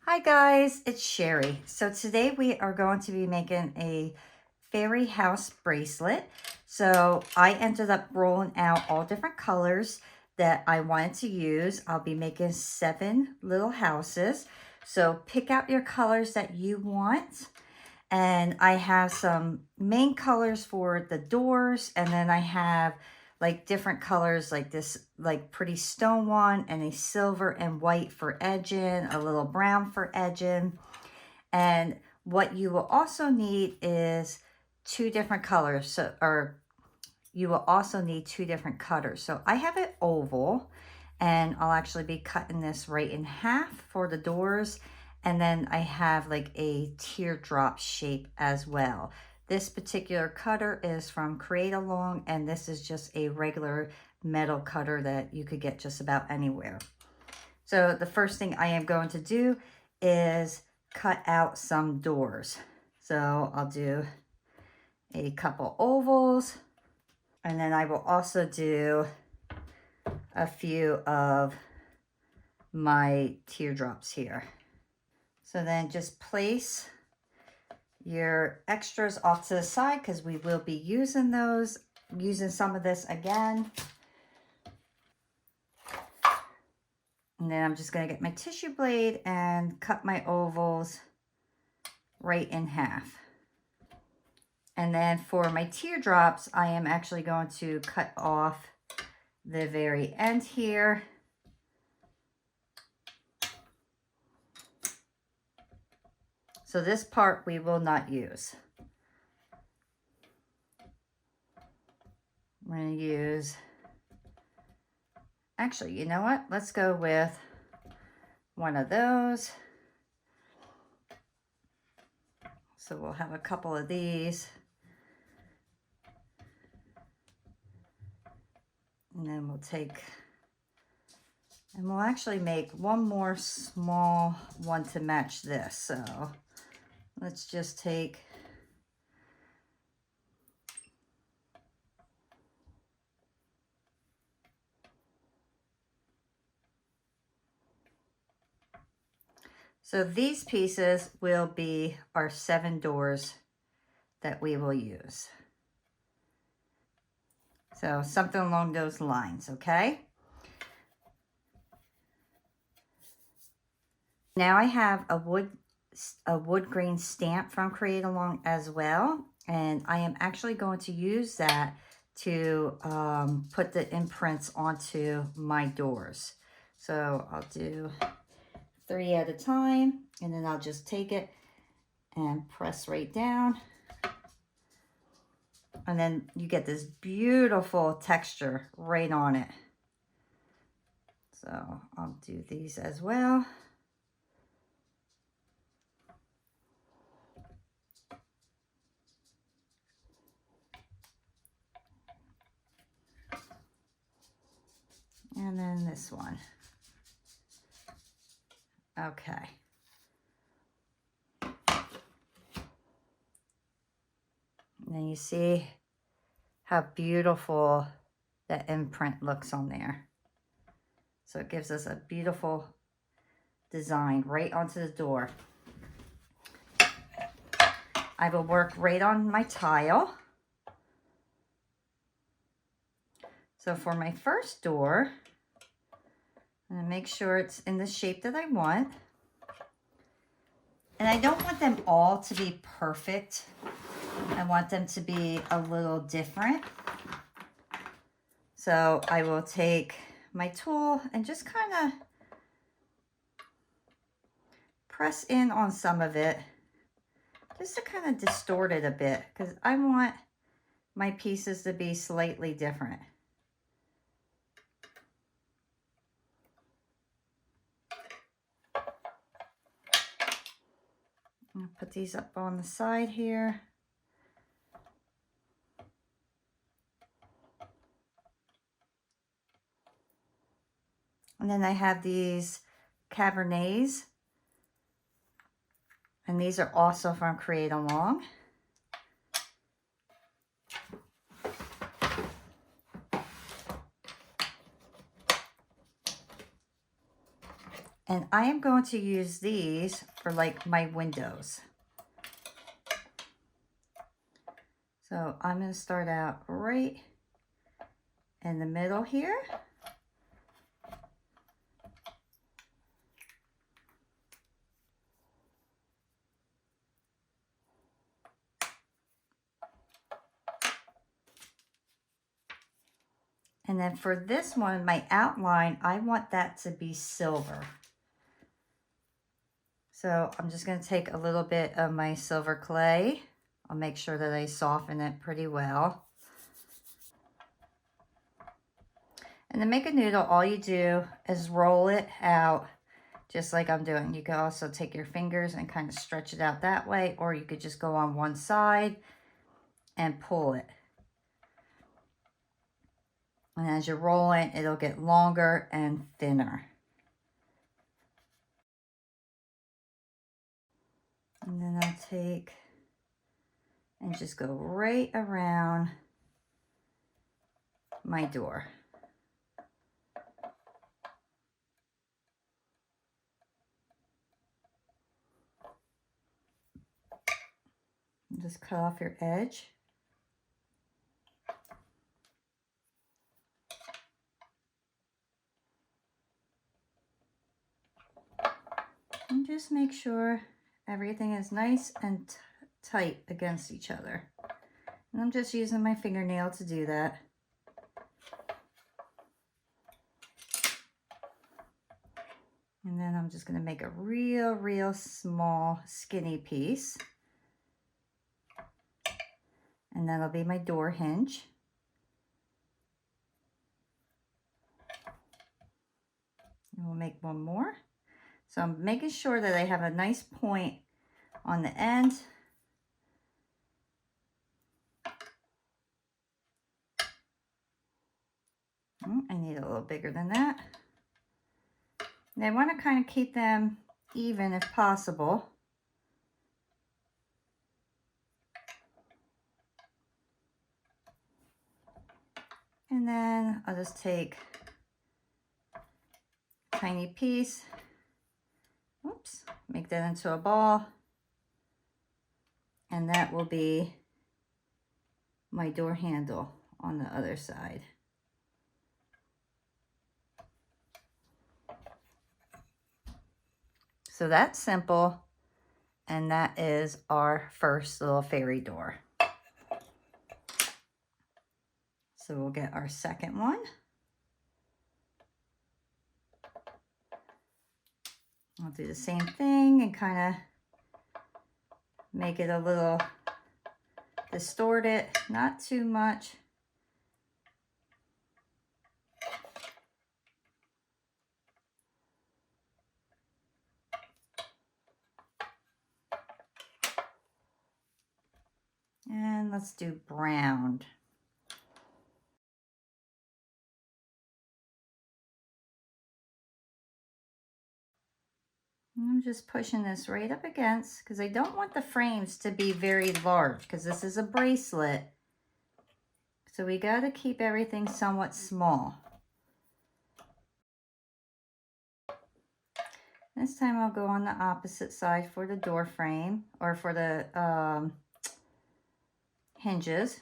Hi guys, it's Sherry. So today we are going to be making a fairy house bracelet. So I ended up rolling out all different colors that I wanted to use. I'll be making 7 little houses. So pick out your colors that you want. And I have some main colors for the doors, and then I have like different colors like this, like pretty stone one, and a silver and white for edging, a little brown for edging. And what you will also need is 2 different colors. Or you will also need 2 different cutters. So I have it oval, and I'll actually be cutting this right in half for the doors. And then I have like a teardrop shape as well. This particular cutter is from Create Along, and this is just a regular metal cutter that you could get just about anywhere. So the first thing I am going to do is cut out some doors. So I'll do a couple ovals, and then I will also do a few of my teardrops here. So then just place your extras off to the side because we will be using some of this again. And then I'm just going to get my tissue blade and cut my ovals right in half. And then for my teardrops, I am actually going to cut off the very end here. So this part we will not use. I'm going to use, actually, you know what? Let's go with one of those. So we'll have a couple of these. And then we'll take, and we'll actually make one more small one to match this. So let's just take so these pieces will be our 7 doors that we will use. So something along those lines, okay? Now I have a wood grain stamp from Create Along as well, and I am actually going to use that to put the imprints onto my doors. So I'll do 3 at a time, and then I'll just take it and press right down. And then you get this beautiful texture right on it. So I'll do these as well. And then this one. Okay. And then you see how beautiful that imprint looks on there. So it gives us a beautiful design right onto the door. I will work right on my tile. So for my first door, I'm going to make sure it's in the shape that I want. And I don't want them all to be perfect. I want them to be a little different. So I will take my tool and just kind of press in on some of it just to kind of distort it a bit, because I want my pieces to be slightly different. I'll put these up on the side here. And then I have these Cabernets, and these are also from Create Along. And I am going to use these for like my windows. So I'm going to start out right in the middle here. And then for this one, my outline, I want that to be silver. So I'm just going to take a little bit of my silver clay. I'll make sure that I soften it pretty well. And to make a noodle, all you do is roll it out just like I'm doing. You can also take your fingers and kind of stretch it out that way, or you could just go on one side and pull it. And as you're rolling, it'll get longer and thinner. And then I'll take and just go right around my door. Just cut off your edge. And just make sure everything is nice and tight against each other. And I'm just using my fingernail to do that. And then I'm just going to make a real small skinny piece. And that'll be my door hinge. And we'll make one more. So I'm making sure that I have a nice point on the end. I need a little bigger than that. And I want to kind of keep them even if possible. And then I'll just take a tiny piece, oops, make that into a ball. And that will be my door handle on the other side. So that's simple, and that is our first little fairy door. So we'll get our second one. I'll do the same thing and kind of make it a little distorted, not too much. And let's do brown. And I'm just pushing this right up against, because I don't want the frames to be very large, because this is a bracelet. So we got to keep everything somewhat small. This time I'll go on the opposite side for the door frame, or for the hinges.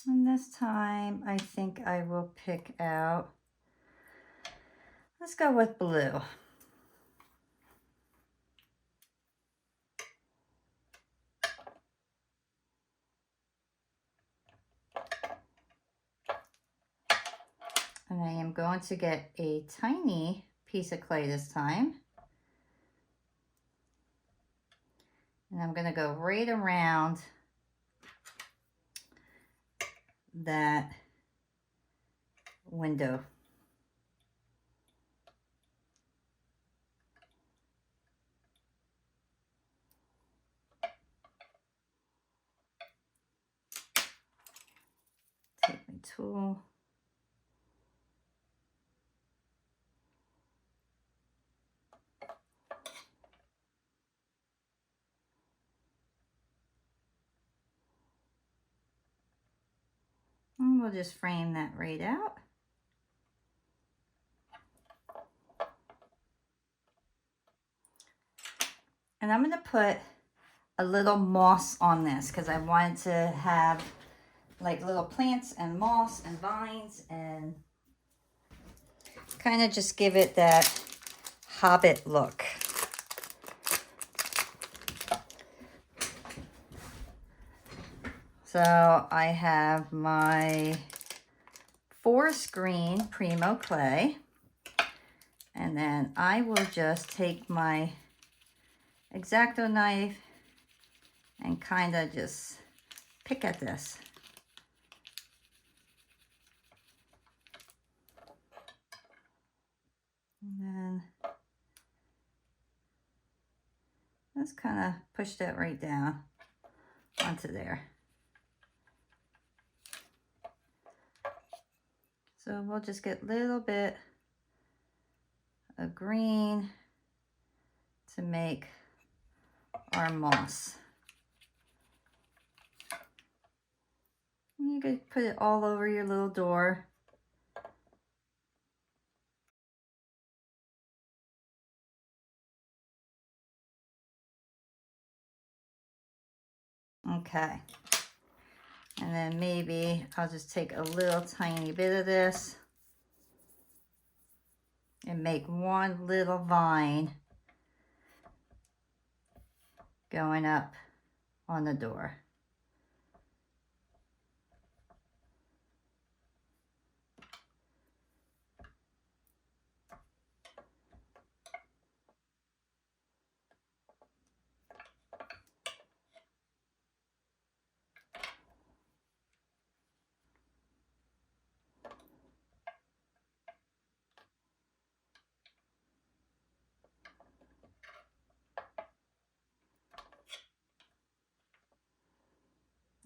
And this time, I think I will pick out, let's go with blue. And I am going to get a tiny piece of clay this time. And I'm going to go right around that window. tool. And we'll just frame that right out. And I'm going to put a little moss on this because I wanted to have like little plants and moss and vines and kind of just give it that hobbit look. So I have my forest green Primo clay, and then I will just take my X-Acto knife and kind of just pick at this. And then just kind of push that right down onto there. So we'll just get a little bit of green to make our moss. You could put it all over your little door. Okay. And then maybe I'll just take a little tiny bit of this and make one little vine going up on the door.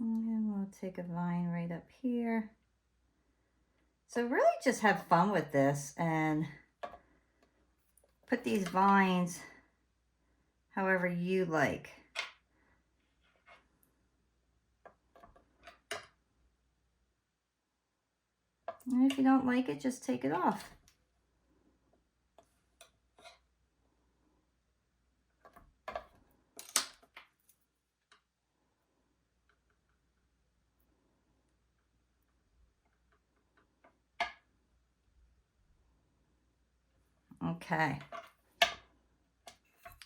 And we'll take a vine right up here. So really just have fun with this and put these vines however you like. And if you don't like it, just take it off. Okay.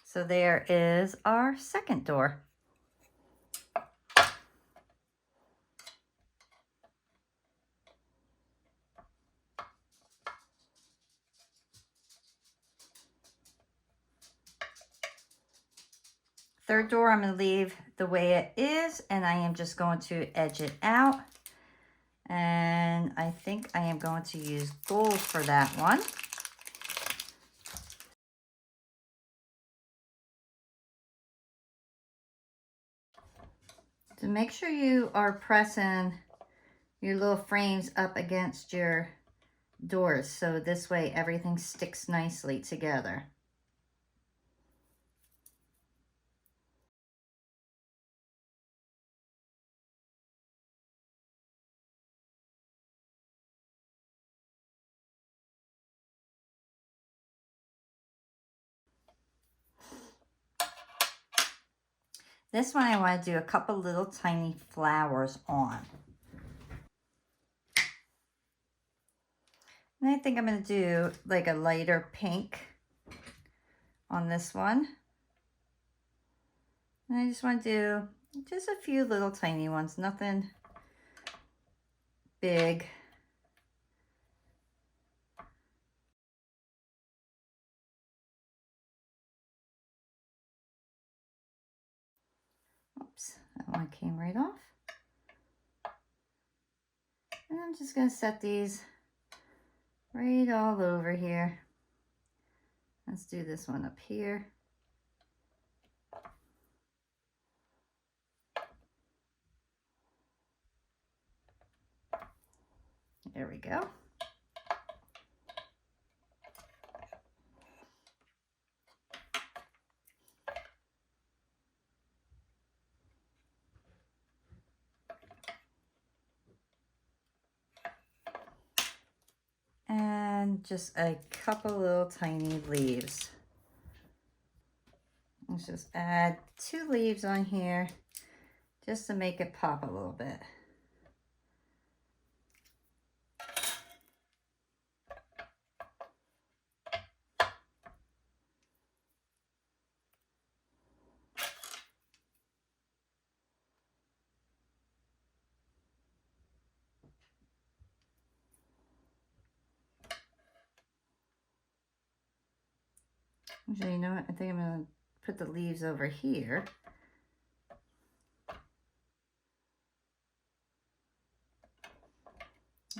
So there is our second door. Third door, I'm going to leave the way it is, and I am just going to edge it out. And I think I am going to use gold for that one. So make sure you are pressing your little frames up against your doors, so this way everything sticks nicely together. This one I want to do a couple little tiny flowers on. And I think I'm going to do like a lighter pink on this one. And I just want to do just a few little tiny ones, nothing big. Oops, that one came right off. And I'm just going to set these right all over here. Let's do this one up here. There we go. And just a couple little tiny leaves. Let's just add 2 leaves on here just to make it pop a little bit. Actually, you know what? I think I'm going to put the leaves over here.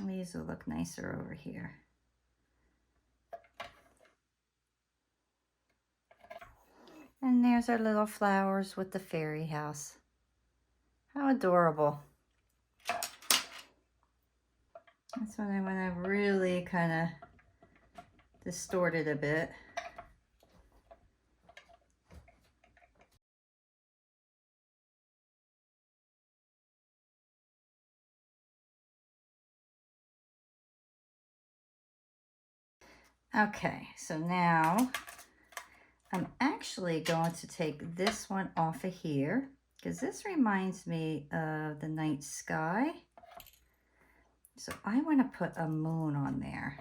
These will look nicer over here. And there's our little flowers with the fairy house. How adorable. That's when I want to really kind of distort it a bit. Okay, so now I'm actually going to take this one off of here because this reminds me of the night sky. So I want to put a moon on there.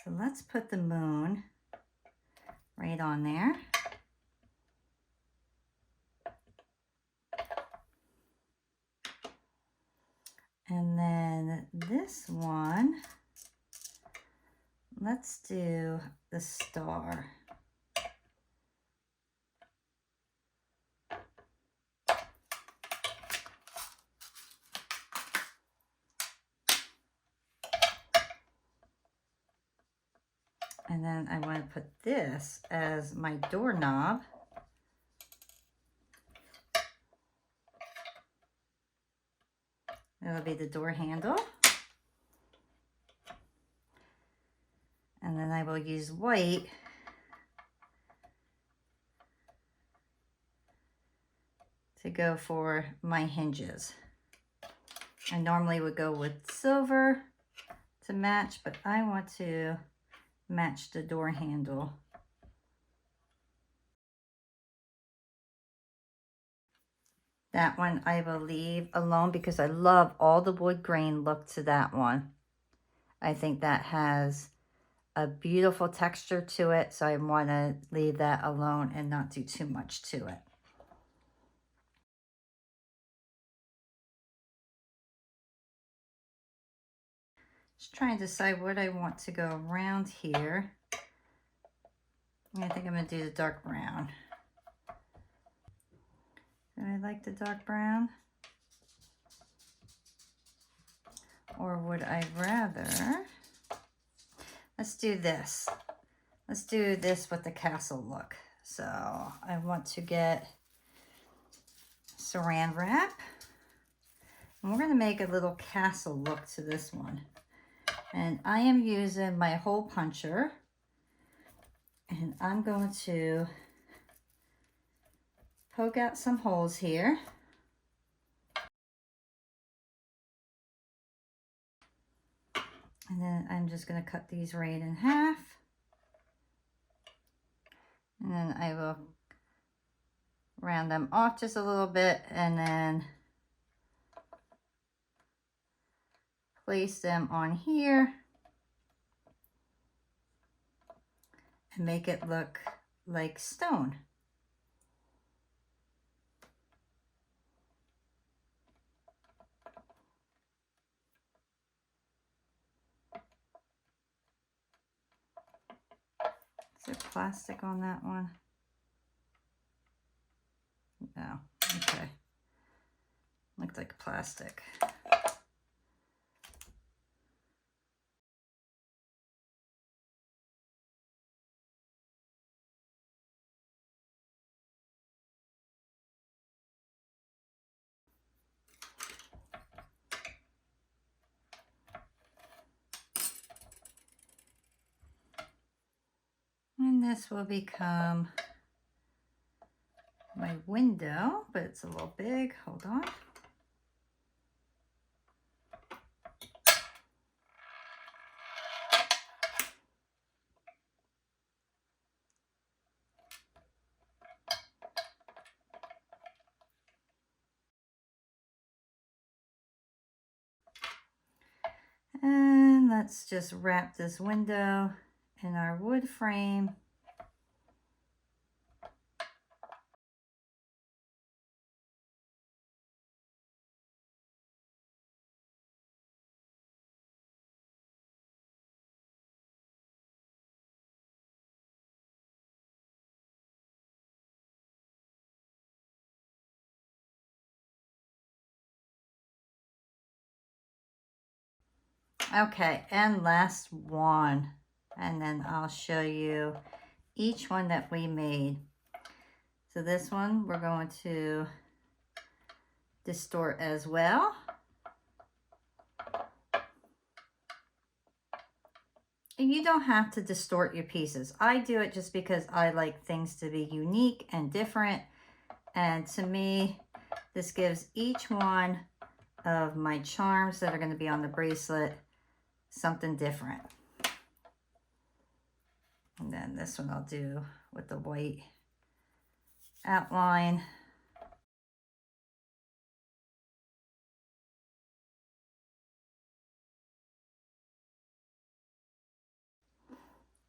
So let's put the moon right on there. And then this one, let's do the star. And then I want to put this as my doorknob. That'll be the door handle. And then I will use white to go for my hinges. I normally would go with silver to match, but I want to match the door handle. That one I will leave alone because I love all the wood grain look to that one. I think that has a beautiful texture to it, so I want to leave that alone and not do too much to it. Just trying to decide what I want to go around here. I think I'm going to do the dark brown. Do I like the dark brown? Or would I rather... Let's do this. Let's do this with the castle look. So I want to get saran wrap. And we're going to make a little castle look to this one. And I am using my hole puncher. And I'm going to poke out some holes here. And then I'm just going to cut these right in half. And then I will round them off just a little bit and then place them on here and make it look like stone. Is there plastic on that one? No. Okay. Looked like plastic. this will become my window, but it's a little big. Hold on. And let's just wrap this window in our wood frame. Okay, and last one, and then I'll show you each one that we made. So this one we're going to distort as well. And you don't have to distort your pieces. I do it just because I like things to be unique and different. And to me, this gives each one of my charms that are going to be on the bracelet something different. And then this one I'll do with the white outline.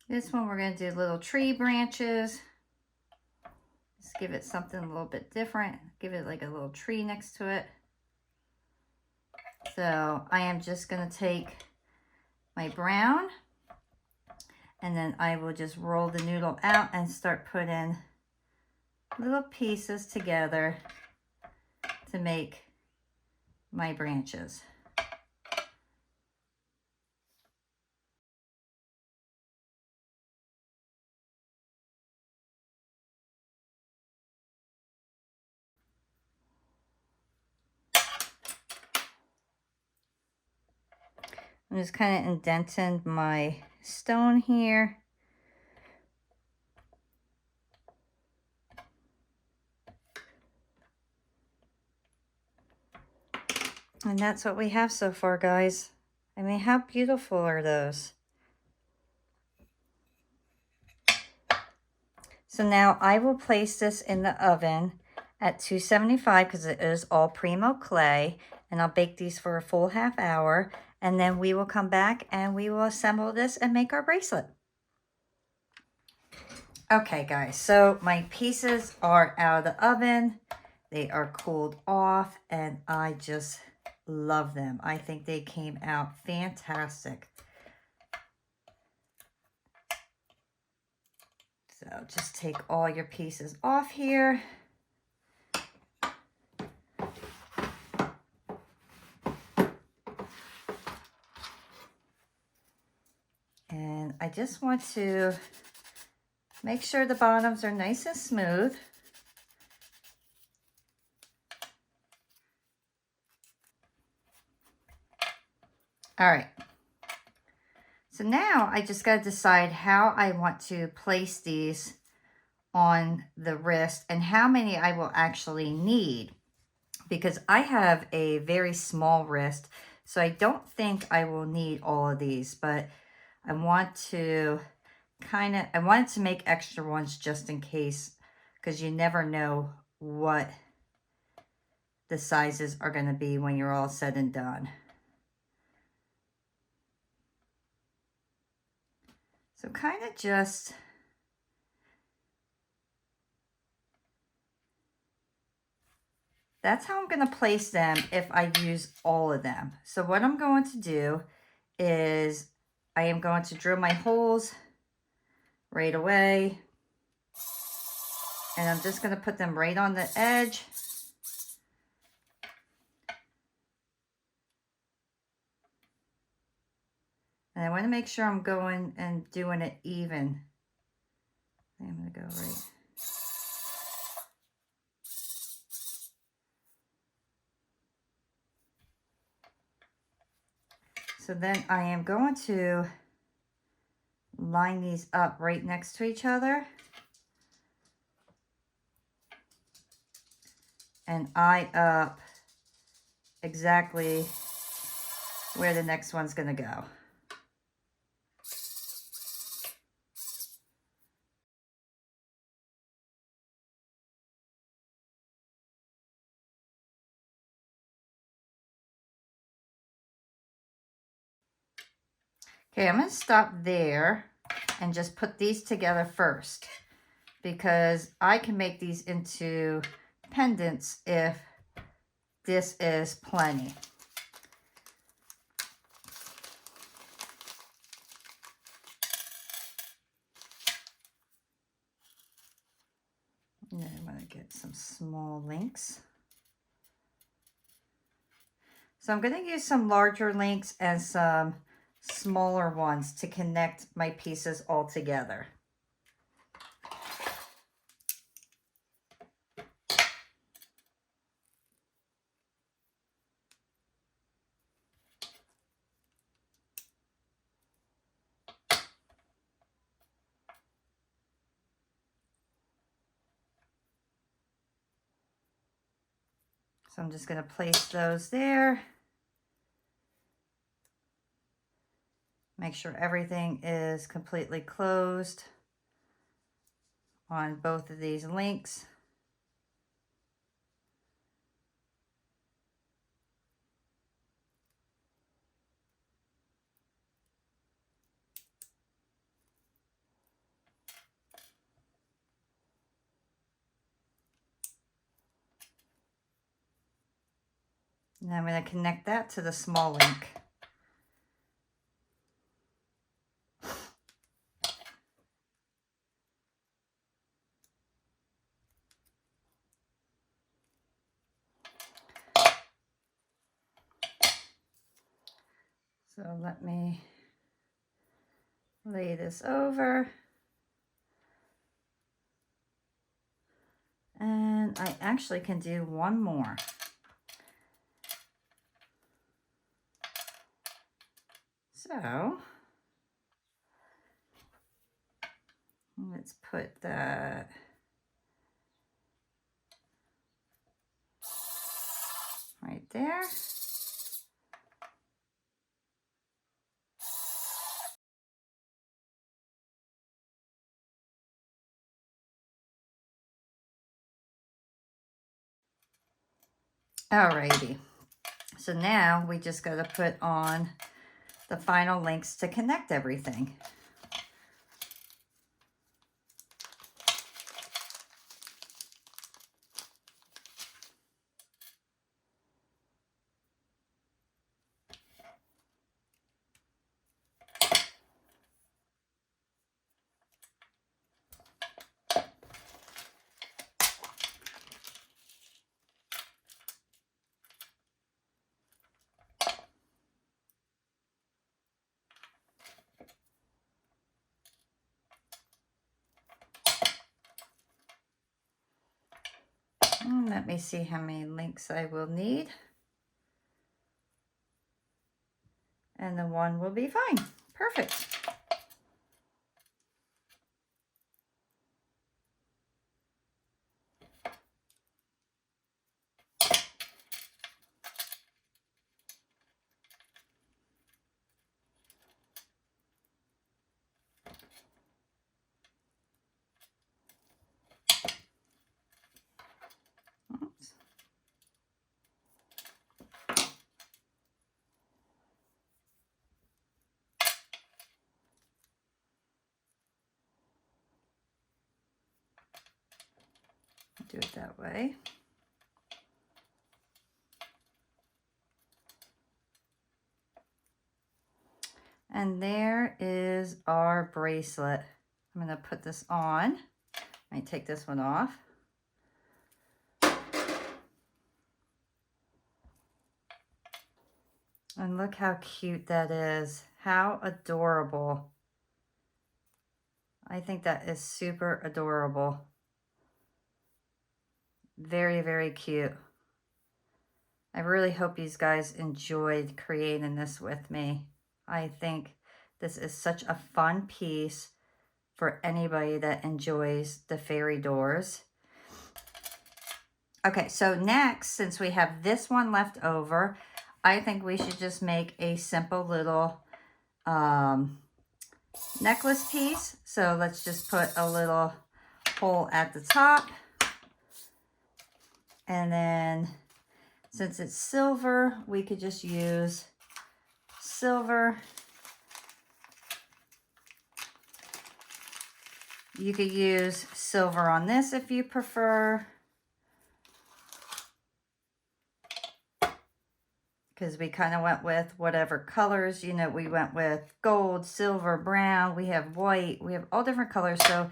This one we're going to do little tree branches. Just give it something a little bit different. Give it like a little tree next to it. So I am just going to take my brown, and then I will just roll the noodle out and start putting little pieces together to make my branches. I'm just kind of indenting my stone here. And that's what we have so far, guys. I mean, how beautiful are those? So now I will place this in the oven at 275 because it is all Primo clay. And I'll bake these for a full half hour. And then we will come back and we will assemble this and make our bracelet. Okay, guys, so my pieces are out of the oven. They are cooled off and I just love them. I think they came out fantastic. So just take all your pieces off here. And I just want to make sure the bottoms are nice and smooth. All right. So now I just got to decide how I want to place these on the wrist and how many I will actually need, because I have a very small wrist, so I don't think I will need all of these, but I want to I wanted to make extra ones just in case, because you never know what the sizes are going to be when you're all said and done. So kind of just that's how I'm going to place them if I use all of them. So what I'm going to do is I am going to drill my holes right away. And I'm just going to put them right on the edge. And I want to make sure I'm going and doing it even. I'm going to go right. So then I am going to line these up right next to each other and eye up exactly where the next one's going to go. Okay, I'm going to stop there and just put these together first, because I can make these into pendants if this is plenty. And then I'm going to get some small links. So I'm going to use some larger links and some smaller ones to connect my pieces all together. So I'm just going to place those there. Make sure everything is completely closed on both of these links. And I'm going to connect that to the small link. So let me lay this over. And I actually can do one more. So let's put that right there. Alrighty. So now we just got to put on the final links to connect everything. And let me see how many links I will need. And the one will be fine. Perfect. Oops. Do it that way. And there is our bracelet. I'm going to put this on. I take this one off. And look how cute that is. How adorable. I think that is super adorable. Very, very cute. I really hope you guys enjoyed creating this with me. I think This is such a fun piece for anybody that enjoys the fairy doors. Okay, so next, since we have this one left over, I think we should just make a simple little necklace piece. So let's just put a little hole at the top. And then since it's silver, we could just use silver. You could use silver on this if you prefer, because we kind of went with whatever colors, you know, we went with gold, silver, brown, we have white, we have all different colors. So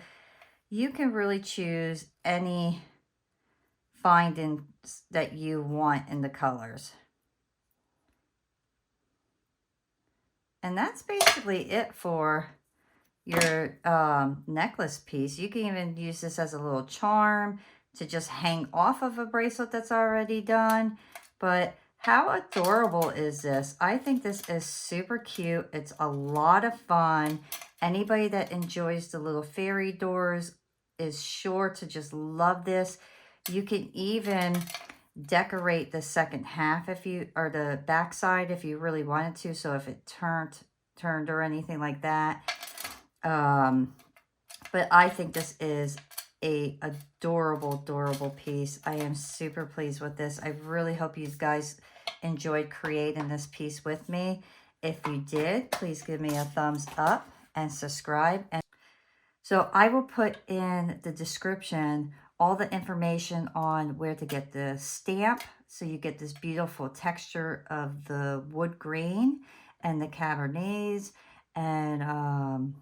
you can really choose any findings that you want in the colors. And that's basically it for your necklace piece. You can even use this as a little charm to just hang off of a bracelet that's already done. But how adorable is this? I think this is super cute. It's a lot of fun. Anybody that enjoys the little fairy doors is sure to just love this. You can even decorate the second half if you, or the back side if you really wanted to. So if it turned or anything like that. But I think this is a adorable piece. I am super pleased with this. I really hope you guys enjoyed creating this piece with me. If you did, please give me a thumbs up and subscribe. And so I will put in the description all the information on where to get the stamp, so you get this beautiful texture of the wood grain and the cabernets, and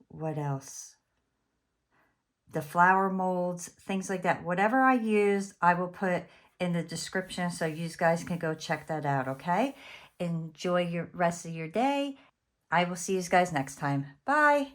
what else? The flower molds, things like that. Whatever I use, I will put in the description so you guys can go check that out, okay? Enjoy your rest of your day. I will see you guys next time. Bye.